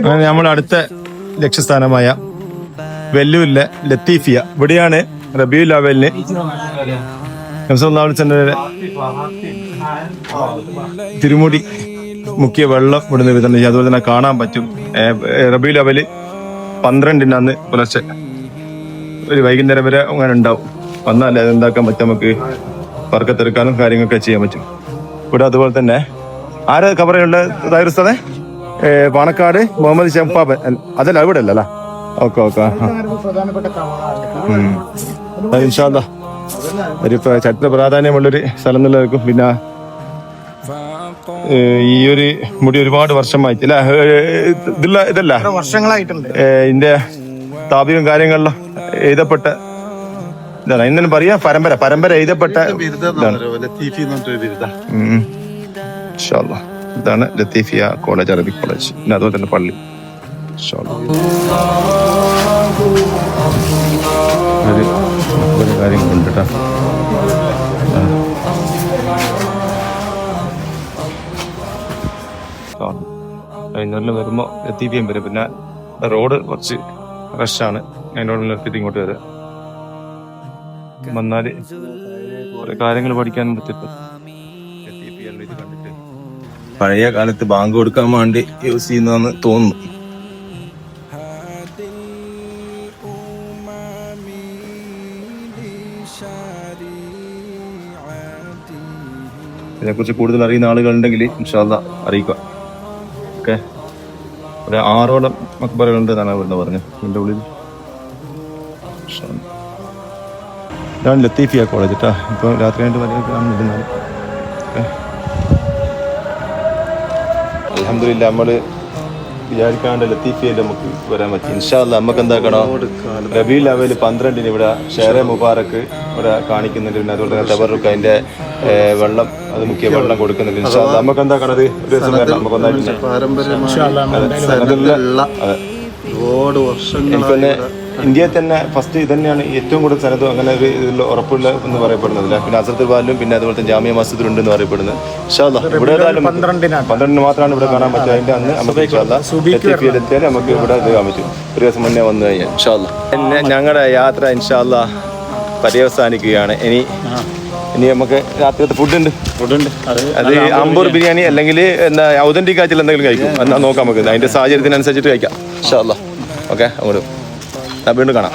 അങ്ങനെ നമ്മൾ അടുത്ത ലക്ഷ്യസ്ഥാനമായ വെല്ലൂരിലെ ലത്തീഫിയ, ഇവിടെയാണ് റബീഉൽ അവ്വലിന് തിരുമുടി മുക്കിയ വെള്ളം ഇവിടുന്ന് വിതരണം ചെയ്യും. അതുപോലെ തന്നെ കാണാൻ പറ്റും. റബീഉൽ അവ്വൽ 12-ന് അന്ന് പുലർച്ചെ ഒരു വൈകുന്നേരം വരെ അങ്ങനെ ഉണ്ടാവും. വന്നാൽ അതെന്താക്കാൻ പറ്റും, നമുക്ക് പറക്കത്തെടുക്കാനും കാര്യങ്ങളൊക്കെ ചെയ്യാൻ പറ്റും. ഇവിടെ അതുപോലെ തന്നെ ആര് കവറയുള്ള തായറുസ്താദെ, പാണക്കാട് മുഹമ്മദ് ഷംഫാബ് അതല്ല, ഇവിടെ അല്ല. ഓക്കെ ഇൻഷാ അല്ലാഹ് ഒരു ചരിത്ര പ്രാധാന്യമുള്ളൊരു സ്ഥലം എന്നുള്ളവർക്കും പിന്നെ ഈ ഒരു മുടി ഒരുപാട് വർഷമായിട്ട് ഇതല്ല വർഷങ്ങളായിട്ടുണ്ട്. ഇതിന്റെ താപികം കാര്യങ്ങളിലും എഴുതപ്പെട്ട ഇതാണ്. ഇന്നും പറയാ പരമ്പര എഴുതപ്പെട്ട ഇതാണ് ലത്തീഫിയ കോളേജ്, അറബിക് കോളേജ്. പിന്നെ അതുപോലെ തന്നെ പള്ളി. ഒരു കാര്യങ്ങളുണ്ട് കേട്ടോ. വൈകുന്നേരം വരുമ്പോൾ ലത്തീഫിയം വരും. പിന്നെ റോഡ് കുറച്ച് റഷാണ്, അതിനോട് നിർത്തിയിട്ട് ഇങ്ങോട്ട് വരാം. വന്നാല് കുറെ കാര്യങ്ങൾ പഠിക്കാനും പറ്റും. പഴയ കാലത്ത് ബാങ്ക് കൊടുക്കാൻ വേണ്ടി യൂസ് ചെയ്യുന്നതെന്ന് തോന്നുന്നു. ഇതിനെക്കുറിച്ച് കൂടുതൽ അറിയുന്ന ആളുകളുണ്ടെങ്കിൽ ഇൻഷാ അല്ലാഹ് അറിയിക്കുക. ഓക്കെ, ഒരു 6ഓളം മക്ബറകളുണ്ട് എന്നാണ് ഇവിടുന്ന് പറഞ്ഞത്. ഇതിൻ്റെ ഉള്ളിൽ ഇതാണ് ലത്തീഫിയ കോളേജ് കേട്ടോ. ഇപ്പോൾ രാത്രി ആയിട്ട് വലിയ കാണുന്നിരുന്നാലും അൽഹംദുലില്ലാ നമ്മൾ വിചാരിക്കാണ്ട് ലത്തീഫിയയിൽ നമുക്ക് വരാൻ പറ്റി. ഇൻഷാ അല്ലാഹ് നമുക്ക് എന്താക്കണോ, റബീഉൽ അവ്വൽ 12-ന് ഇവിടെ ഷെയറെ മുബാറക്ക് ഇവിടെ കാണിക്കുന്നുണ്ട്. പിന്നെ അതുപോലെ തന്നെ തബറുക്ക് അതിന്റെ വെള്ളം, അത് മുക്കിയ വെള്ളം കൊടുക്കുന്നുണ്ട്. ഇൻഷാ അല്ലാഹ് നമുക്ക് എന്താക്കണത് ഒരു ദിവസം വരണം. നമുക്ക് ഒന്നായിട്ട് എനിക്കൊന്ന് ഇന്ത്യയിൽ തന്നെ ഫസ്റ്റ് ഇത് തന്നെയാണ് ഏറ്റവും കൂടുതൽ സ്ഥലത്തും അങ്ങനെ ഒരു ഇതിൽ ഉറപ്പുള്ള എന്ന് പറയപ്പെടുന്നതില്ല. പിന്നെ അസറത്തുൽ ബാലും പിന്നെ അതുപോലെ തന്നെ ജാമിയ മസ്ജിദിലുണ്ട് എന്ന് പറയപ്പെടുന്നത്. ഇൻഷാ അല്ലാഹ് ഇവിടെ 12-ന് മാത്രമാണ് ഇവിടെ കാണാൻ പറ്റുക. അതിന്റെ അന്ന് നമുക്ക് ഇൻഷാ അല്ലാഹ് ലത്തീഫിയയിലെത്തിയാൽ നമുക്ക് ഇവിടെ ഇത് കാണാൻ പറ്റും. ഒരു ദിവസം മുന്നേ വന്നു കഴിഞ്ഞാൽ ഇൻഷാ അല്ലാഹ്. പിന്നെ ഞങ്ങളുടെ യാത്ര ഇൻഷാ അല്ലാഹ് പര്യവസാനിക്കുകയാണ്. ഇനി നമുക്ക് രാത്രിയത്തെ ഫുഡുണ്ട്. അത് അമ്പൂർ ബിരിയാണി അല്ലെങ്കിൽ എന്താ ഔതന്റിക് ആയിട്ടുള്ള എന്തെങ്കിലും കഴിക്കും എന്നാ നോക്കാം. നമുക്ക് അതിന്റെ സാഹചര്യത്തിനനുസരിച്ചിട്ട് കഴിക്കാം ഇൻഷാ അല്ലാഹ്. ഓക്കെ, അങ്ങോട്ട് വീണ്ടും കാണാം.